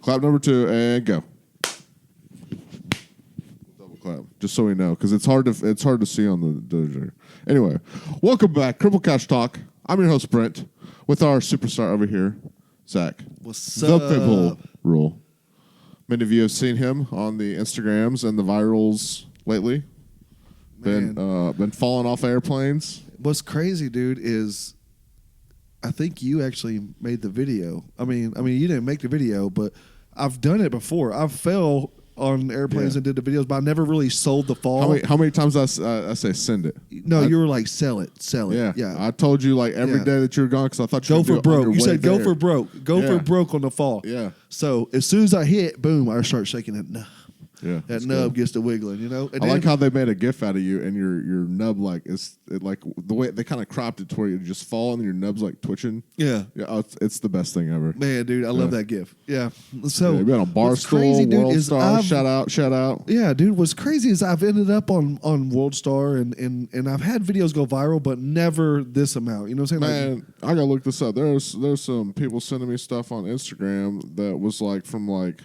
Clap number 2 and go. Double clap, just so we know, because it's hard to see on the dojo. Anyway, welcome back, Cripple Couch Talk. I'm your host Brent, with our superstar over here, Zack. What's the up? Cripple Ruhl. Many of you have seen him on the Instagrams and the virals lately. Been falling off airplanes. What's crazy, dude, is I think you actually made the video. I mean, you didn't make the video, but I've done it before. I fell on airplanes and did the videos, but I never really sold the fall. How many times I say send it? No, you were like, sell it. Yeah. I told you like every day that you were gone because I thought you go were for broke. You said there. go for broke. Go for broke on the fall. Yeah. So as soon as I hit, boom, I start shaking it. Yeah, that nub gets to wiggling, you know. And I like how they made a gif out of you, and your nub like like the way they kind of cropped it to where you just fall and your nub's like twitching. Yeah. It's the best thing ever. Man, dude, I love that gif. Yeah. So you've been on Barstool, World Star. Shout out. Yeah, dude. What's crazy is I've ended up on World Star and I've had videos go viral, but never this amount. You know what I'm saying? Man, I gotta look this up. There's some people sending me stuff on Instagram that was like from like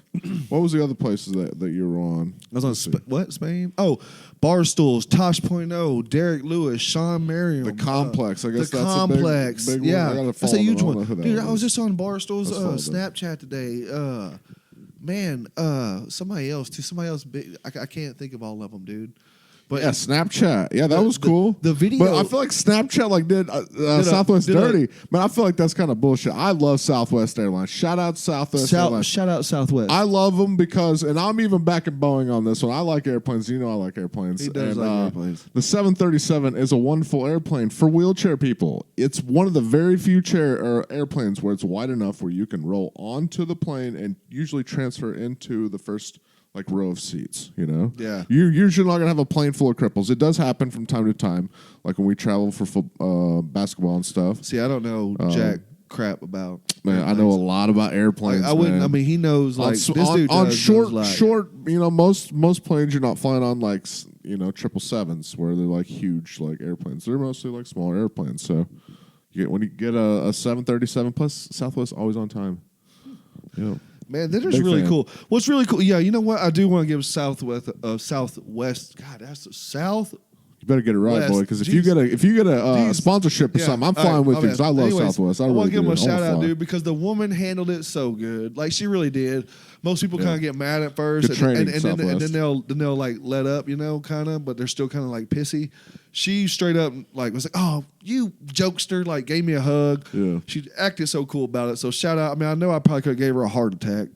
what was the other places that you were on? I was on Spain? Oh, Barstools, Tosh.0, Derek Lewis, Sean Merriam. The Complex. I guess the that's Complex. A big yeah, one. that's a huge one. Dude, I was just on Barstool's Snapchat today. Somebody else too. Somebody else big. I can't think of all of them, dude. But yeah, Snapchat. Yeah, that was cool. The video, but I feel like Snapchat did Southwest dirty. Man, I feel like that's kind of bullshit. I love Southwest Airlines. Shout out Southwest Airlines. Shout out Southwest. I love them because, and I'm even backing Boeing on this one. I like airplanes. You know I like airplanes. He does like airplanes. The 737 is a wonderful airplane for wheelchair people. It's one of the very few airplanes where it's wide enough where you can roll onto the plane and usually transfer into the first like row of seats, you know? Yeah. You're usually not going to have a plane full of cripples. It does happen from time to time, like when we travel for basketball and stuff. See, I don't know jack crap about man, airplanes. I know a lot about airplanes. Like, I wouldn't. Man. I mean, he knows like this dude on short. Like, you know, most planes you're not flying on like 777s where they're like huge like airplanes. They're mostly like smaller airplanes. So when you get a 737 plus Southwest always on time. You know. Man, that is really cool. What's really cool? Yeah, you know what? I do want to give Southwest. God, that's the South. You better get it right, boy. Because if you get a sponsorship or something, I'm flying with you because I love Southwest. I want to give them a shout out, dude, because the woman handled it so good. Like she really did. Most people kind of get mad at first, good training, and then they'll like let up, you know, kind of, but they're still kind of like pissy. She straight up like was like, "Oh, you jokester!" Like gave me a hug. Yeah, she acted so cool about it. So shout out. I mean, I know I probably could have gave her a heart attack.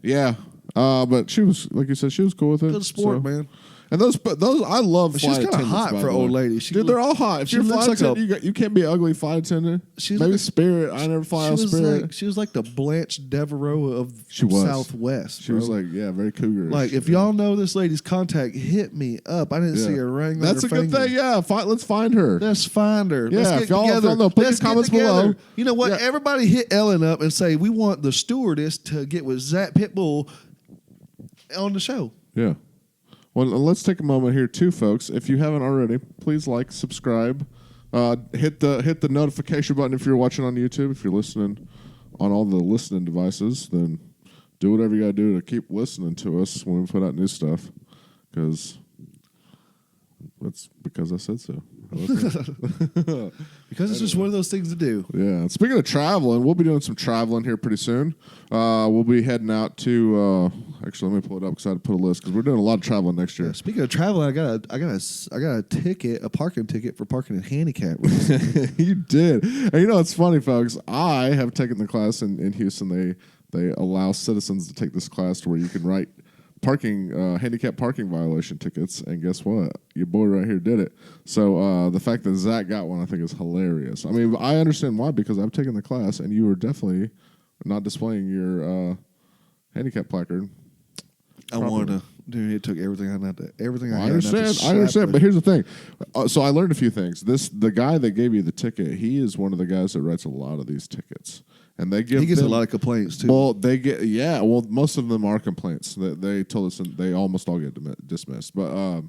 Yeah, but she was like you said, she was cool with it. Good sport, man. And those I love. She's kind of hot for old ladies. Dude, they're all hot. If you're a flight attendant, you can't be an ugly flight attendant. Maybe Spirit. I never fly on Spirit. She was like the Blanche Devereaux of Southwest. She was like, very cougar. Like, if y'all know this lady's contact, hit me up. I didn't see her ring. That's a good thing. Yeah, let's find her. Let's find her. Yeah, let's get together. Put your comments below. You know what? Yeah. Everybody hit Ellen up and say we want the stewardess to get with Zack Pitbull on the show. Yeah. Well, let's take a moment here too, folks. If you haven't already, please like, subscribe, hit the notification button if you're watching on YouTube. If you're listening on all the listening devices, then do whatever you got to do to keep listening to us when we put out new stuff. Because I said so. Because it's just one of those things to do. Yeah. Speaking of traveling, we'll be doing some traveling here pretty soon. We'll be heading out to. Actually, let me pull it up because I had to put a list because we're doing a lot of traveling next year. Yeah, speaking of traveling, I got a ticket, a parking ticket for parking in handicap. You did, and you know it's funny, folks. I have taken the class in Houston. They allow citizens to take this class to where you can write handicap parking violation tickets, and guess what? Your boy right here did it. So the fact that Zack got one, I think, is hilarious. I mean, I understand why, because I've taken the class, and you were definitely not displaying your handicap placard. I wanted to. Dude, it took everything I had. I understand, but here's the thing. So I learned a few things. The guy that gave you the ticket, he is one of the guys that writes a lot of these tickets. And he gets a lot of complaints too. Well, most of them are complaints. They told us they almost all get dismissed. But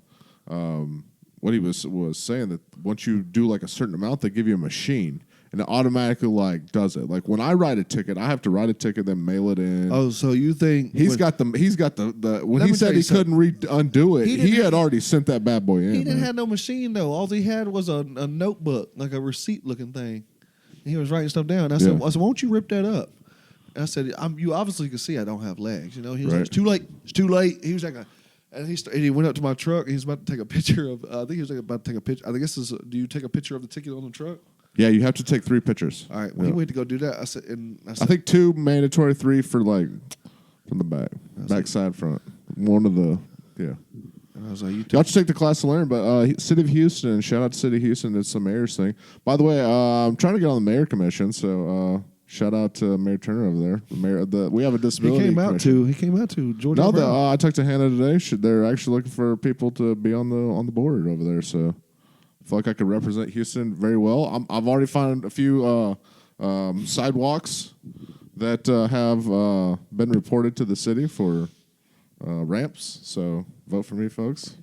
what he was saying that once you do like a certain amount, they give you a machine, and it automatically like does it. Like when I write a ticket, I have to write a ticket, then mail it in. Oh, so you think he's got the when he said he couldn't undo it, he had already sent that bad boy in. He didn't have no machine though. All he had was a notebook, like a receipt looking thing. And he was writing stuff down. I said, "Won't you rip that up?" And I said, "You obviously can see I don't have legs." You know, he was like, "It's too late. It's too late." He was like, and he went up to my truck. And he was about to take a picture of. I think he was about to take a picture. I guess do you take a picture of the ticket on the truck? Yeah, you have to take 3 pictures. All right, when he went to go do that, I said, I think 2 mandatory, 3 for like from the back side, front. One of the And I was like, y'all should take the class to learn. But City of Houston, shout out to City of Houston. It's the mayor's thing. By the way, I'm trying to get on the mayor commission, so shout out to Mayor Turner over there. The mayor, we have a disability. He came out to Georgia. No, I talked to Hannah today. They're actually looking for people to be on the board over there. So I feel like I could represent Houston very well. I've already found a few sidewalks that have been reported to the city for ramps. So vote for me, folks.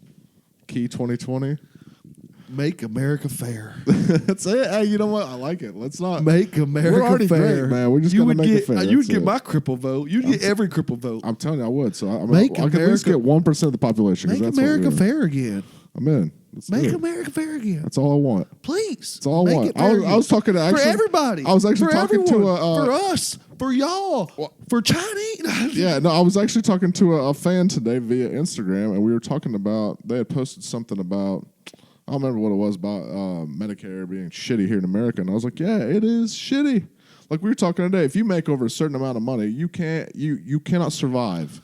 Key 2020. Make America fair. That's it. Hey, you know what? I like it. Let's not make America We're already fair, great, man. We're just gonna make it fair. You would get my cripple vote. You'd get every cripple vote. I'm telling you, I would. So I can at least get 1% of the population. Make America fair again. I'm in. Make America fair again. That's all I want. Please. That's all I want. I was talking to for everybody. I was actually talking everyone, to for us, for y'all, for Chinese. Yeah, no, I was actually talking to a fan today via Instagram, and we were talking about they had posted something about I don't remember what it was about Medicare being shitty here in America, and I was like, yeah, it is shitty. Like we were talking today, if you make over a certain amount of money, you cannot survive.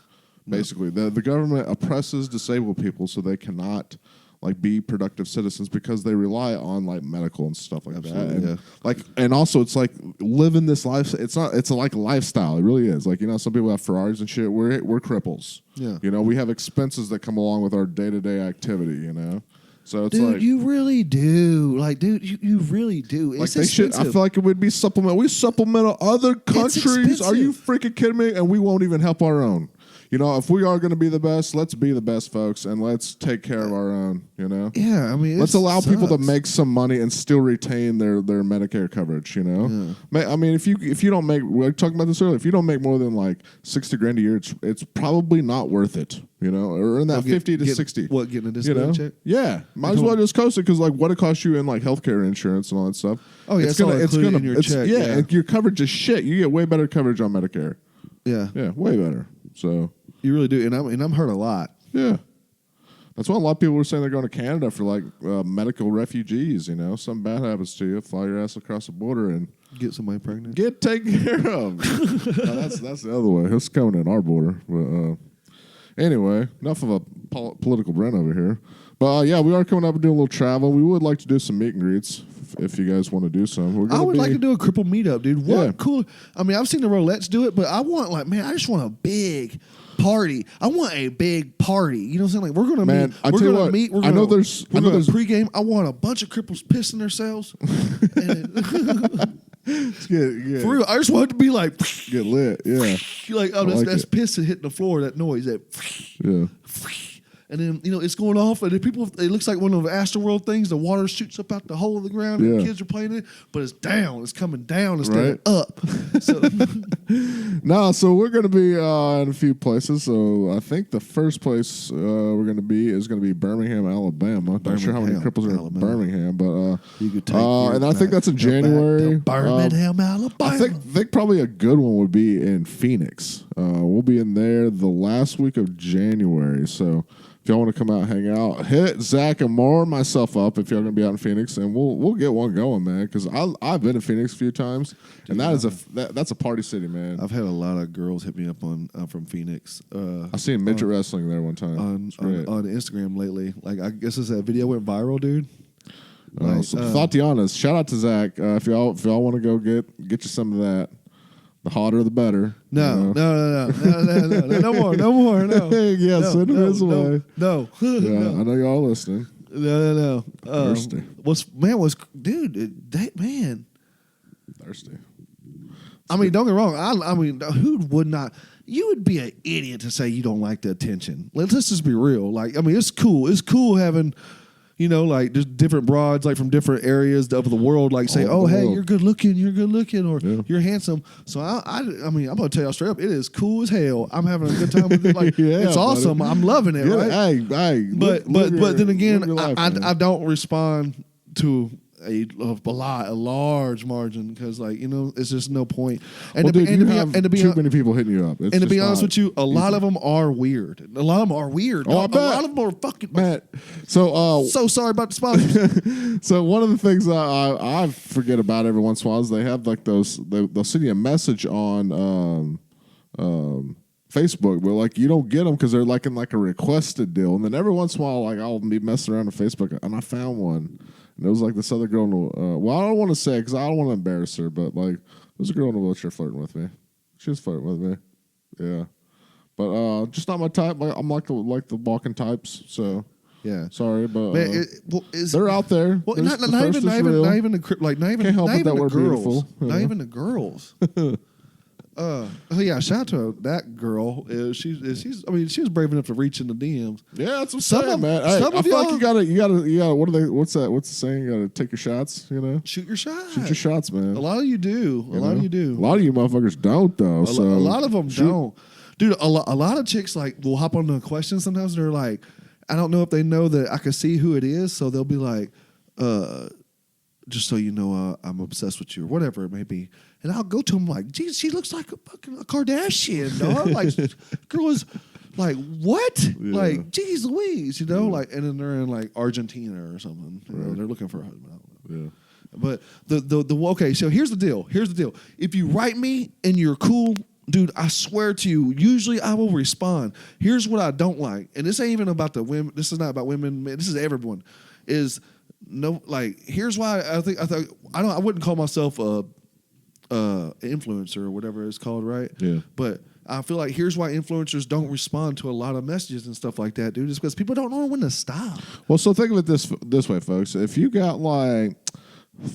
Basically, the government oppresses disabled people so they cannot like be productive citizens because they rely on like medical and stuff like that. And, and also it's like living this life. It's like a lifestyle. It really is. Like, you know, some people have Ferraris and shit. We're cripples. Yeah. You know, we have expenses that come along with our day-to-day activity, you know? So it's dude, you really do. Like, dude, you really do. Like they should. I feel like it would be supplemental. We supplemental other countries. Are you freaking kidding me? And we won't even help our own. You know, if we are going to be the best, let's be the best, folks, and let's take care of our own, you know? Yeah, I mean, let's allow people to make some money and still retain their Medicare coverage, you know? Yeah. I mean, if you don't make, we were talking about this earlier, if you don't make more than like $60,000 a year, it's probably not worth it, you know? Or in that 50 to 60. What, getting a disability check? Yeah. Might as well just coast it because like what it costs you in like healthcare insurance and all that stuff. Oh, yeah, it's gonna in your check. Yeah, and your coverage is shit. You get way better coverage on Medicare. Yeah. Yeah, way better. So... You really do, and I'm hurt a lot. Yeah, that's why a lot of people were saying they're going to Canada for like medical refugees. You know, something bad happens to you, fly your ass across the border and get somebody pregnant. Get taken care of. That's the other way. It's coming in our border. But anyway, enough of a political Brent over here. But yeah, we are coming up and doing a little travel. We would like to do some meet and greets if you guys want to do some. I would like to do a Cripple meetup, dude. What cool? I mean, I've seen the Roulettes do it, but I want I just want a big party. I want a big party. You know what I'm saying? Like we're gonna meet. We're gonna meet. We're gonna pregame. I want a bunch of cripples pissing themselves. Get for real. I just want it to be like get lit. Yeah. Like that's piss hitting the floor. That noise. That yeah. And then, you know, it's going off, and it looks like one of those Astroworld things. The water shoots up out the hole of the ground, and the kids are playing it, but it's down. It's coming down instead of up. So we're going to be in a few places. So I think the first place we're going to be is going to be Birmingham, Alabama. Not sure how many cripples are in Birmingham, but you could take and I think that's in January. Birmingham, Alabama. I think probably a good one would be in Phoenix. We'll be in there the last week of January. So if y'all want to come out and hang out, hit Zack and myself up if y'all going to be out in Phoenix, and we'll get one going, man, because I've been to Phoenix a few times, and that's a party city, man. I've had a lot of girls hit me up from Phoenix. I seen midget wrestling there one time on Instagram lately. Like, I guess that video went viral, dude. Tatiana's. Shout out to Zack. If y'all want to go get you some of that. The hotter, the better. No more. Yeah, send him his way. No. Yeah, I know y'all listening. No. Thirsty. Thirsty. I mean, don't get me wrong. I mean, who would not? You would be an idiot to say you don't like the attention. Let's just be real. Like, I mean, it's cool. It's cool having, like just different broads, like from different areas of the world, like say, "Oh, hey, you're good looking, or you're handsome." So I mean, I'm gonna tell y'all straight up, it is cool as hell. I'm having a good time with it. Like, it's awesome. I'm loving it. Right? Hey, but then again, I don't respond to a large margin because, like, it's just no point. And to be too many people hitting you up. And to be honest with you, a lot of them are weird. A lot of them are weird. Oh, I bet. A lot of them are fucking Matt. So sorry about the sponsors. So one of the things I forget about every once in a while is they have like they'll send you a message on Facebook, but like you don't get them because they're like in like a requested deal, and then every once in a while, like I'll be messing around on Facebook and I found one. And it was like this other girl, I don't want to say because I don't want to embarrass her, but like there's a girl in a wheelchair flirting with me. She was flirting with me, yeah. But just not my type. Like, I'm like the walking types, so yeah. Sorry, but man, they're out there. Well, not even the girls. Not even the girls. Yeah, shout out to that girl. She was brave enough to reach in the DMs. Yeah, that's what I'm saying, man. Hey, I feel like you gotta. What's the saying? You gotta take your shots. Shoot your shots. Shoot your shots, man. A lot of you do. A lot of you do. A lot of you motherfuckers don't though. A lot of them don't. Dude, a lot of chicks like will hop on the questions sometimes. And they're like, I don't know if they know that I can see who it is, so they'll be like, just so you know, I'm obsessed with you or whatever it may be. And I'll go to him like, geez, she looks like a fucking Kardashian, dog. Like, girl is like, what? Yeah. Like, geez Louise, like, and then they're in like Argentina or something. Right. They're looking for a husband. I don't know. Yeah. But okay, so here's the deal. If you write me and you're cool, dude, I swear to you, usually I will respond. Here's what I don't like, and this ain't even about the women. This is not about women. Man, this is everyone. Here's why I wouldn't call myself a influencer or whatever it's called, right? Yeah. But I feel like here's why influencers don't respond to a lot of messages and stuff like that, dude. It's because people don't know when to stop. Well, so think of it this way, folks. If you got like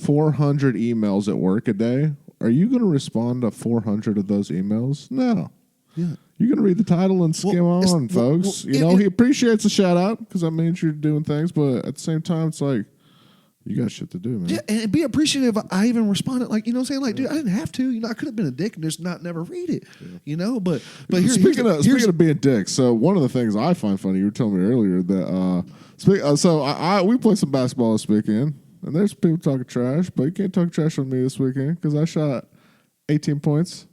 400 emails at work a day, are you going to respond to 400 of those emails? No. Yeah. You're going to read the title and skim on, folks. He appreciates a shout out because that means you're doing things, but at the same time, it's like, you got shit to do, man. Yeah, and be appreciative. I even responded, like, what I'm saying? Like, dude, I didn't have to. I could have been a dick and just never read it. Yeah. But speaking of being dicks, so one of the things I find funny, you were telling me earlier that we played some basketball this weekend, and there's people talking trash, but you can't talk trash with me this weekend because I shot 18 points.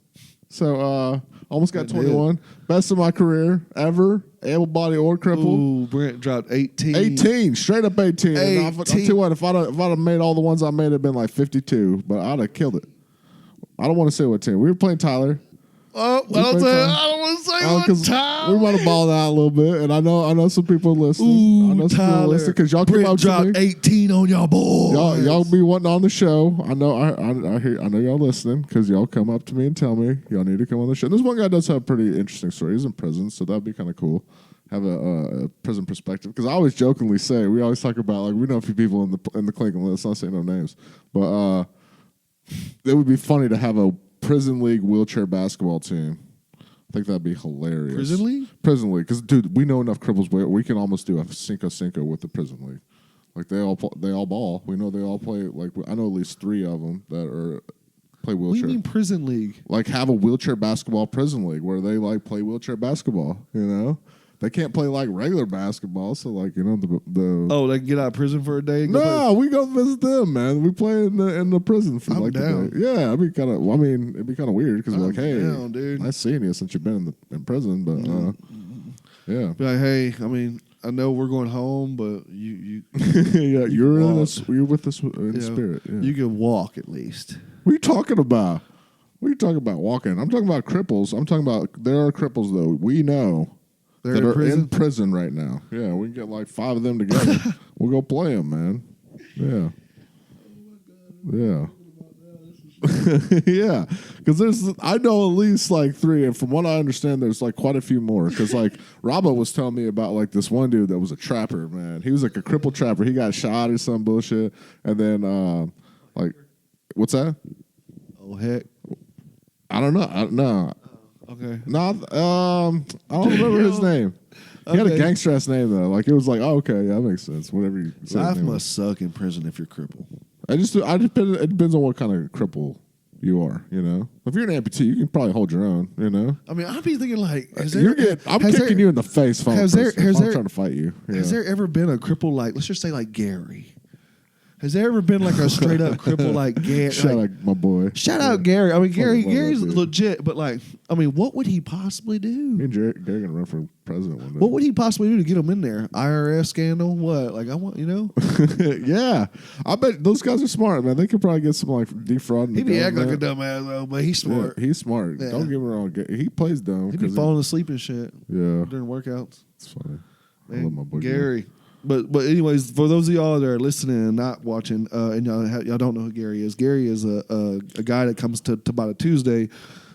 So almost got 21. Best of my career ever. Able body or crippled. Ooh, Brent dropped 18. 18. Straight up 18. I'll tell you what, if I'd have made all the ones I made, it'd been like 52. But I'd have killed it. I don't want to say what team. We were playing Tyler. Oh, I don't want to say what time. We might have balled out a little bit, and I know some people listening. I know some people listening because y'all came out to me. Dropped 18 on y'all boys. Y'all be wanting on the show. I know y'all listening because y'all come up to me and tell me y'all need to come on the show. This one guy does have a pretty interesting story. He's in prison, so that'd be kind of cool. Have a prison perspective because I always jokingly say we always talk about like we know a few people in the Clinton. Let's not say no names, but it would be funny to have a prison league wheelchair basketball team. I think that'd be hilarious. Prison league? Prison league, because dude, we know enough cripples. We can almost do a cinco with the prison league. Like they all ball. We know they all play. Like I know at least 3 of them that play wheelchair. What do you mean prison league? Like have a wheelchair basketball prison league where they like play wheelchair basketball. They can't play like regular basketball, so like the oh, they can get out of prison for a day. We go visit them, man. We play in the prison for like down. the day. Yeah, it'd be kind of. Well, I mean, it'd be kind of weird because like, hey, down, dude. I've seen you since you've been in prison, but yeah. Be like, hey, I mean, I know we're going home, but you yeah, you're with us in spirit. Yeah. You can walk at least. What are you talking about? What are you talking about walking? I'm talking about cripples. I'm talking about there are cripples though. We know. They're that are in prison right now. Yeah, we can get like 5 of them together. We'll go play them, man. Yeah. Yeah. Yeah. Because I know at least like 3, and from what I understand, there's like quite a few more. Because like Robbo was telling me about like this one dude that was a trapper, man. He was like a crippled trapper. He got shot or some bullshit. And then, like, what's that? Oh, heck. I don't know. No. Okay. No, I don't remember his name. He had a gangster ass name though. Like it was like, oh, okay, yeah, that makes sense. Whatever you say. Life must suck in prison if you're crippled. It depends on what kind of cripple you are. You know, if you're an amputee, you can probably hold your own. You know. I mean, I'd be thinking like, I'm kicking you in the face. If I'm trying to fight you. Has there ever been a cripple like, let's just say like Gary? Has there ever been like a straight up cripple like Gary? Shout out my boy. Shout out Gary. I mean, Gary's legit, but like, I mean, what would he possibly do? Me and Gary gonna run for president one day. What would he possibly do to get him in there? IRS scandal? What? Like, I want, you know? Yeah, I bet those guys are smart, man. They could probably get some like defrauding. He'd be acting like a dumbass though, but he's smart. Yeah, he's smart. Yeah. Don't get me wrong. He plays dumb. He'd be falling asleep and shit. Yeah, during workouts. It's funny. Man, I love my boy Gary. But anyways, for those of y'all that are listening and not watching, and y'all don't know who Gary is a guy that comes to about a Tuesday,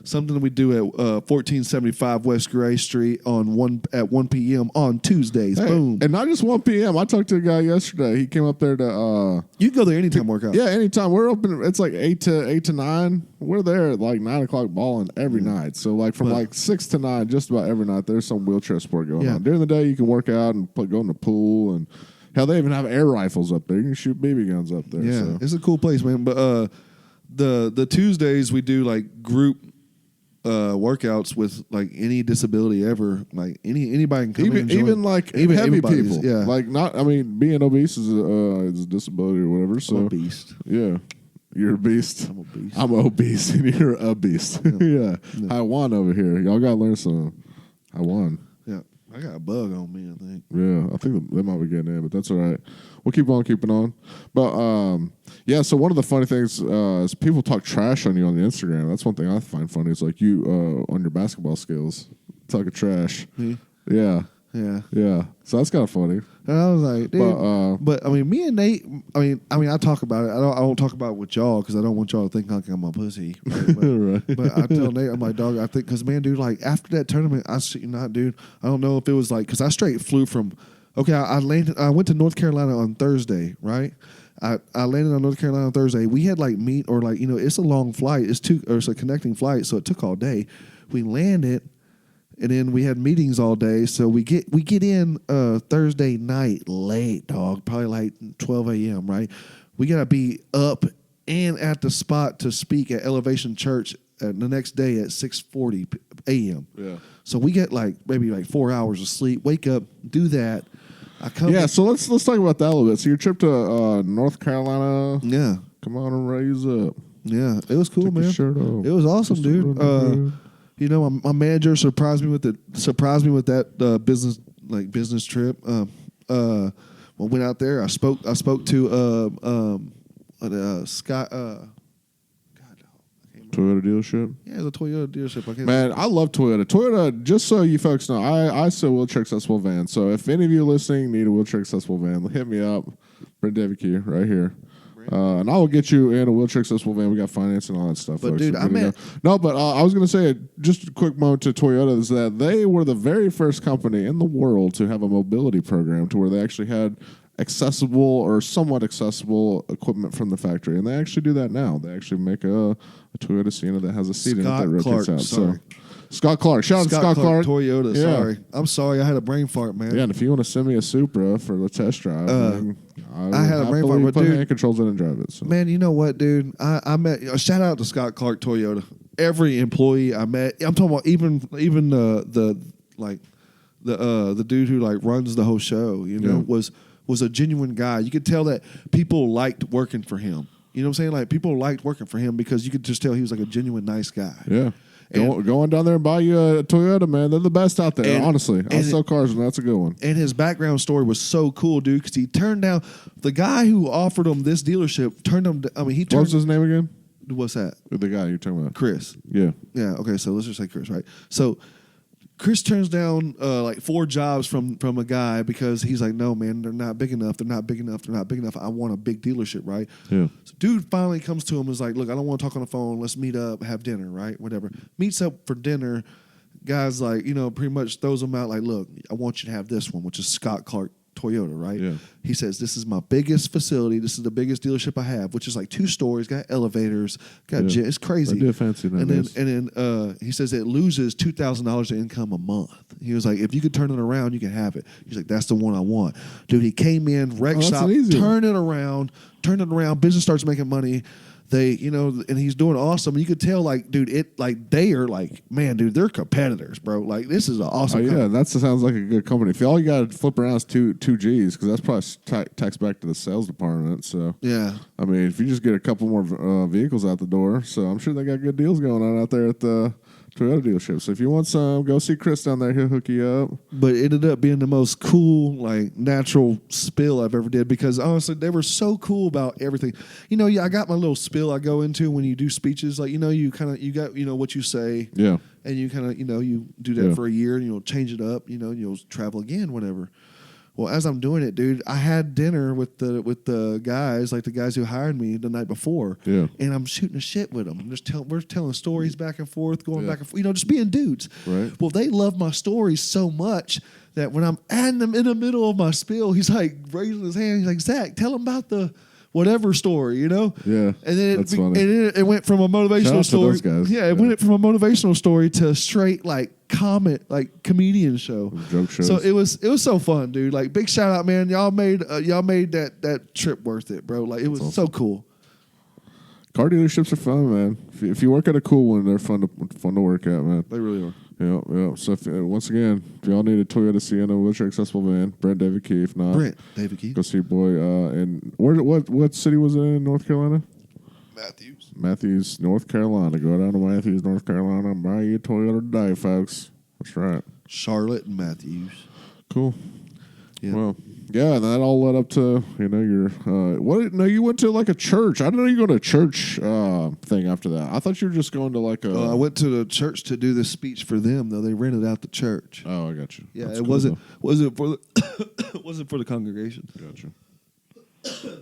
something that we do at 1475 West Gray Street at 1 p.m. on Tuesdays. Hey, boom. And not just 1 p.m. I talked to a guy yesterday. He came up there to... you can go there anytime workout. Yeah, anytime. We're open. It's like 8 to 9. We're there at like 9 o'clock balling every night. So like from like 6 to 9, just about every night, there's some wheelchair sport going on. During the day, you can work out and go in the pool. And hell, they even have air rifles up there. You can shoot BB guns up there. Yeah, so. It's a cool place, man. But the Tuesdays, we do like group workouts with like any disability ever, like anybody can come even like heavy people. Yeah, like not. I mean, being obese is a disability or whatever. So I'm a beast. Yeah, you're a beast. I'm a beast. I'm obese, and you're a beast. Yeah. I won over here. Y'all gotta learn some. I won. Yeah, I got a bug on me. I think. Yeah, I think they might be getting in, but that's all right. We'll keep on keeping on. But yeah, so one of the funny things is people talk trash on you on the Instagram. That's one thing I find funny. It's like you on your basketball skills talking trash. Me? Yeah. Yeah. Yeah. So that's kind of funny. And I was like, dude. But I mean, me and Nate. I mean, I talk about it. I don't talk about it with y'all because I don't want y'all to think like I'm a pussy. Right? But I tell Nate, I'm like, dog. I think because man, dude, like after that tournament, I shit you not, dude. I don't know if it was like because I straight flew from. Okay, I went to North Carolina on Thursday, right? I landed on North Carolina on Thursday. We had like meet or like, you know, it's a long flight. It's a connecting flight, so it took all day. We landed, and then we had meetings all day. So we get in Thursday night late, dog, probably like 12 a.m., right? We got to be up and at the spot to speak at Elevation Church the next day at 6:40 a.m. Yeah. So we get like maybe like 4 hours of sleep, wake up, do that. So let's talk about that a little bit. So your trip to North Carolina. Yeah. Come on and raise up. Yeah. It was cool, Take man. your shirt off. It was awesome, dude. You know, my manager surprised me with that business trip. I went out there. I spoke to Scott. Toyota dealership? Yeah, it's a Toyota dealership. Man, I love Toyota. Toyota, just so you folks know, I sell wheelchair accessible vans. So if any of you listening need a wheelchair accessible van, hit me up. Brent Devike right here. And I will get you in a wheelchair accessible van. We got financing and all that stuff. But folks. dude, I was going to say, just a quick moment to Toyota is that they were the very first company in the world to have a mobility program to where they actually had accessible or somewhat accessible equipment from the factory, and they actually do that now. They actually make a Toyota Sienna that has a seat in it that rotates out. Sorry. So, Scott Clark, shout out to Scott Clark. Toyota. Yeah. Sorry, I'm sorry. I had a brain fart, man. Yeah, and if you want to send me a Supra for the test drive, I had a brain fart, but put dude, hand controls in and drive it. So. Man, you know what, dude? I met. Shout out to Scott Clark Toyota. Every employee I met, I'm talking about even the dude who like runs the whole show. You know, was a genuine guy. You could tell that people liked working for him. You know what I'm saying? Like people liked working for him because you could just tell he was like a genuine nice guy. Yeah. Go on down there and buy you a Toyota, man. They're the best out there, honestly. I sell cars, and that's a good one. And his background story was so cool, dude, because he turned down the guy who offered him this dealership. What was his name again? What's that? The guy you're talking about. Chris. Yeah. Yeah. Okay. So let's just say Chris, right? So Chris turns down like 4 jobs from a guy because he's like, no, man, they're not big enough. They're not big enough. They're not big enough. I want a big dealership, right? Yeah. So dude finally comes to him and is like, look, I don't want to talk on the phone. Let's meet up, have dinner, right? Whatever. Meets up for dinner. Guy's like, you know, pretty much throws him out like, look, I want you to have this one, which is Scott Clark Toyota, right? Yeah. He says, this is my biggest facility. This is the biggest dealership I have, which is like 2 stories, got elevators, got Yeah. it's crazy. They do fancy nowadays. And then he says it loses $2,000 in income a month. He was like, if you could turn it around, you can have it. He's like, that's the one I want. Dude, he came in, wreck shop, turn it around, business starts making money. They, and he's doing awesome. You could tell, like, dude, they are like, man, dude, they're competitors, bro. Like, this is an awesome company. Yeah, that sounds like a good company. If all you got to flip around is two G's, because that's probably tax back to the sales department. So, yeah. I mean, if you just get a couple more vehicles out the door, so I'm sure they got good deals going on out there at the Toyota dealership. So if you want some, go see Chris down there. He'll hook you up. But it ended up being the most cool, like, natural spill I've ever did, because honestly, they were so cool about everything. I got my little spill I go into when you do speeches. Like, you got, what you say. Yeah. And you kind of, you do that for a year and you'll change it up, and you'll travel again, whatever. Well, as I'm doing it, dude, I had dinner with the guys, like the guys who hired me the night before. Yeah. And I'm shooting a shit with them. We're telling stories back and forth, going back and forth, just being dudes. Right. Well, they love my stories so much that when I'm adding them in the middle of my spiel, he's like raising his hand. He's like, Zach, tell him about the whatever story, Yeah. And then that's funny. it went from a motivational story. To those guys. Yeah, it went from a motivational story to straight like comedian show. Joke shows. So it was so fun, dude. Like, big shout out, man. Y'all made that trip worth it, bro. Like, it was so cool. Car dealerships are fun, man. If you work at a cool one, they're fun to work at, man. They really are. Yeah. So once again, if y'all need a Toyota Sienna wheelchair accessible van, Brent David Key. If not, Brent David Key. Go see your boy. And what city was it in North Carolina? Matthews, North Carolina. Go down to Matthews, North Carolina, and buy you a Toyota today, folks. That's right. Charlotte and Matthews. Cool. Yeah. Well, yeah, and that all led up to your what? No, you went to like a church. I didn't know you go to a church thing after that. I thought you were just going to like a. I went to the church to do this speech for them, though. They rented out the church. Oh, I got you. Yeah, That's it cool, wasn't for the wasn't for the congregation. Gotcha.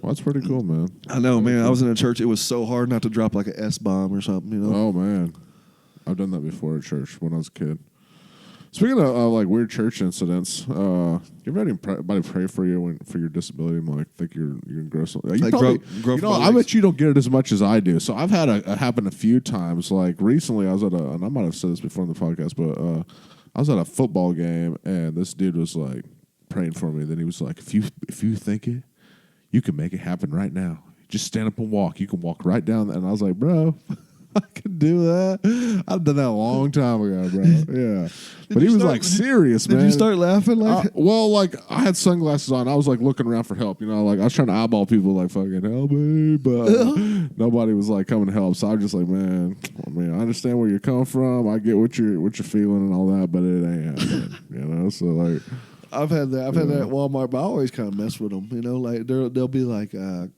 Well, that's pretty cool, man. I know, man. I was in a church. It was so hard not to drop like an S-bomb or something, Oh man, I've done that before at church when I was a kid. Speaking of like weird church incidents, you ever had anybody pray for you for your disability? I'm like, think you're gross. You probably, I bet you don't get it as much as I do. So I've had it happen a few times. Like recently, I was at and I might have said this before in the podcast, but I was at a football game and this dude was like praying for me. Then he was like, if you think it, you can make it happen right now. Just stand up and walk. You can walk right down. And I was like, bro, I can do that. I've done that a long time ago, bro. Yeah. But he was like serious, man. Did you start laughing? Like I had sunglasses on. I was like looking around for help. Like I was trying to eyeball people like fucking help me. But nobody was like coming to help. So I was just like, man, I understand where you're coming from. I get what you're feeling and all that, but it ain't happening. So like. I've had that. I've had that at Walmart, but I always kind of mess with them. Like they'll be like, well,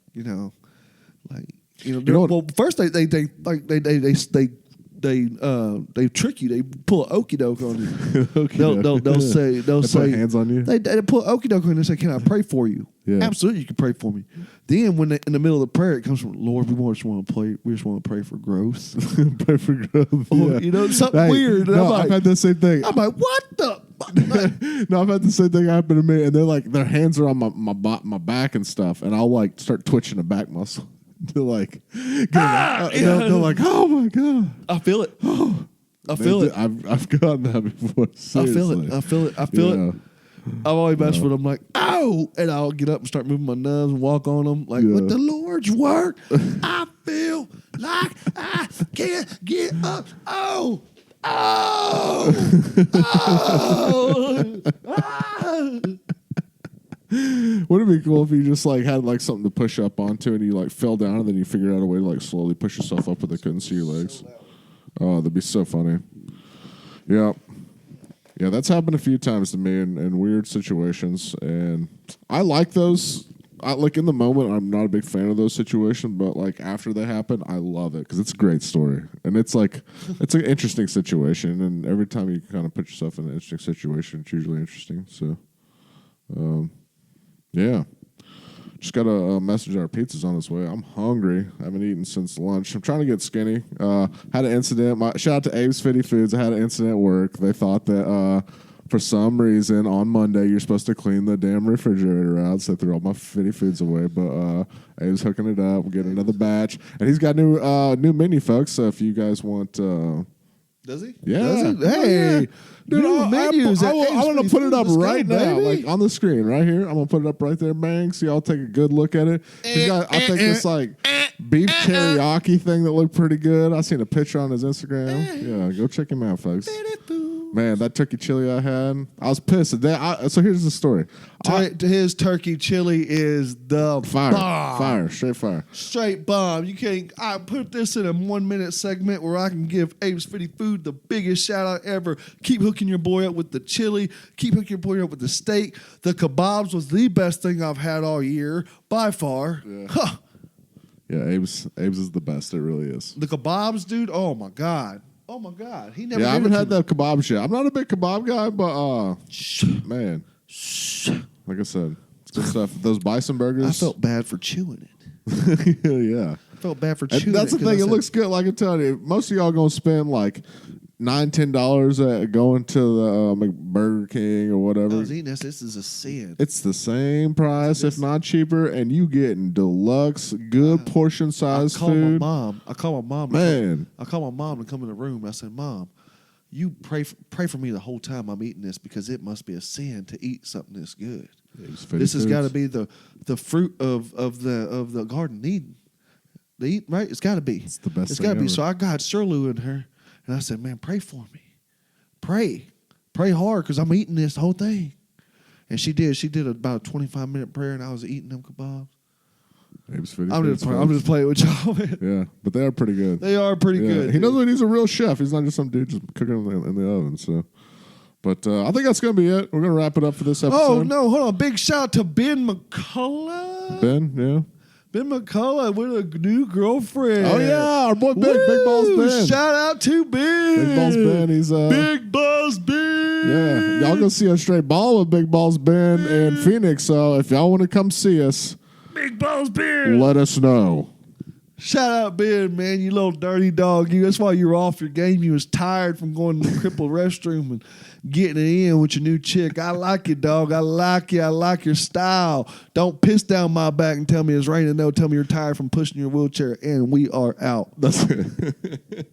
first they trick you. They pull an okie doke on you. They'll say put hands on you. They pull an okie doke on you and say, "Can I pray for you?" Yeah. Absolutely, you can pray for me. Then when in the middle of the prayer, it comes from Lord. We just want to pray. We just want to pray for growth. Pray for growth. Or, something weird. No, I've had the same thing. I'm like, what the? No, I've had the same thing happen to me, and they're like, their hands are on my back and stuff, and I'll like start twitching a back muscle to like, they're like, oh my god, I feel it. I feel it. I've gotten that before. Seriously. I feel it. I've always messed with them like, ow, and I'll get up and start moving my nubs and walk on them like, with the Lord's work, I feel like I can't get up. Oh. Wouldn't it be cool if you just like had like something to push up onto and you like fell down and then you figured out a way to like slowly push yourself up but they couldn't see your legs? Oh, that'd be so funny. Yeah. Yeah, that's happened a few times to me in weird situations, and I like those. Like in the moment, I'm not a big fan of those situations, but like after they happen, I love it because it's a great story, and it's like it's an interesting situation, and every time you kind of put yourself in an interesting situation, it's usually interesting. So, yeah. Just got a message our pizza's on its way. I'm hungry. I haven't eaten since lunch. I'm trying to get skinny. Had an incident. Shout out to Abe's Fitty Foods. I had an incident at work. They thought that for some reason, on Monday, you're supposed to clean the damn refrigerator out. So I threw all my fitty foods away. But Abe's hooking it up. We'll get another batch. And he's got new menu, folks. So if you guys want... Does he? Yeah. Does he? Hey, dude, I want to put it up right now, baby. like on the screen right here. I'm gonna put it up right there, bang. So y'all take a good look at it. He's got, I think this like beef teriyaki thing that looked pretty good. I seen a picture on his Instagram. Yeah, go check him out, folks. Man, that turkey chili I had, I was pissed. So here's the story. His turkey chili is the bomb. Straight fire. Straight bomb. You can't. I put this in a 1 minute segment where I can give Abe's Fitty Food the biggest shout out ever. Keep hooking your boy up with the chili. Keep hooking your boy up with the steak. The kebabs was the best thing I've had all year by far. Yeah. Huh. Yeah, Abe's is the best. It really is. The kebabs, dude. Oh my god. Oh my god. He never. Yeah, I haven't had that kebab shit. I'm not a big kebab guy, but man, like I said, it's good stuff. Those bison burgers. I felt bad for chewing it. Yeah. I felt bad for chewing it. That's the thing. It looks good. Like I'm telling you, most of y'all gonna spend like $9-10 at going to the Burger King or whatever. I was eating this. This is a sin. It's the same price, if not cheaper, and you getting deluxe, good portion size food. I call my mom. Man, I call my mom to come in the room. I said, "Mom, you pray for me the whole time I'm eating this because it must be a sin to eat something this good. This has got to be the fruit of the Garden of Eden. Right? It's got to be. It's the best. It's got to be. So I got Shirley in her. And I said, man, pray for me. Pray hard because I'm eating this whole thing. And she did. She did about a 25-minute prayer, and I was eating them kebabs. I'm just playing with y'all, man. Yeah, but they are pretty good. They are pretty good. He knows when he's a real chef. He's not just some dude just cooking in the oven. So, but I think that's going to be it. We're going to wrap it up for this episode. Oh, no, hold on. Big shout out to Ben McCullough. Ben. Ben McCullough with a new girlfriend. Oh, yeah. Our boy Ben. Big Balls Ben. Shout out to Ben. Big Balls Ben. He's Big Balls Ben. Yeah. Y'all gonna see a straight ball with Big Balls Ben in Phoenix. So if y'all want to come see us, Big Balls Ben, let us know. Shout out Ben, man. You little dirty dog. That's why you were off your game. You was tired from going to the Cripple restroom and getting it in with your new chick. I like you, dog. I like you. I like your style. Don't piss down my back and tell me it's raining. No, tell me you're tired from pushing your wheelchair, and we are out. That's it.